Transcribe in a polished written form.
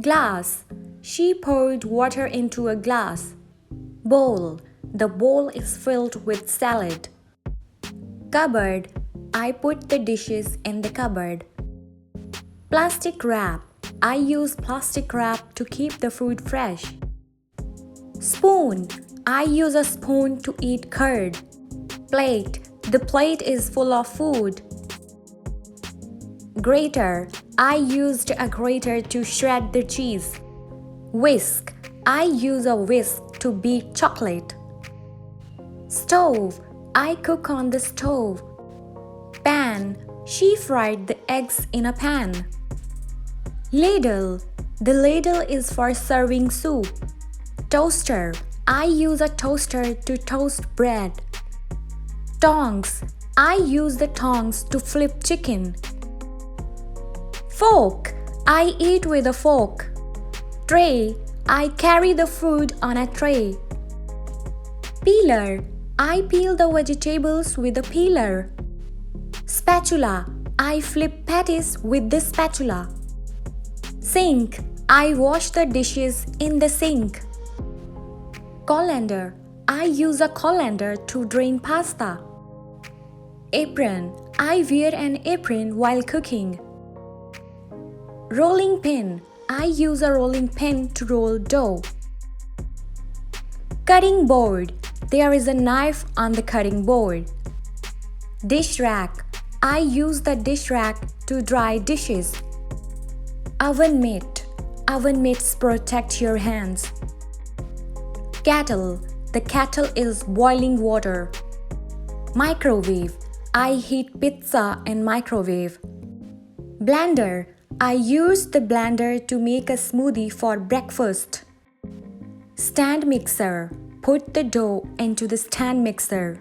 Glass. She poured water into a glass. Bowl. The bowl is filled with salad. Cupboard. I put the dishes in the cupboard. Plastic wrap. I use plastic wrap to keep the food fresh. Spoon. I use a spoon to eat curd. Plate. The plate is full of food. Grater. I used a grater to shred the cheese. Whisk. I use a whisk to beat chocolate. Stove. I cook on the stove. Pan. She fried the eggs in a pan. Ladle. The ladle is for serving soup. Toaster. I use a toaster to toast bread. Tongs. I use the tongs to flip chicken. Fork. I eat with a fork. Tray. I carry the food on a tray. Peeler. I peel the vegetables with a peeler. Spatula. I flip patties with the spatula. Sink. I wash the dishes in the sink. Colander. I use a colander to drain pasta. Apron. I wear an apron while cooking. Rolling pin. I use a rolling pin to roll dough. Cutting board. There is a knife on the cutting board. Dish rack. I use the dish rack to dry dishes. Oven mitt. Oven mitts protect your hands. Kettle. The kettle is boiling water. Microwave. I heat pizza in microwave. Blender. I use the blender to make a smoothie for breakfast. Stand mixer. Put the dough into the stand mixer.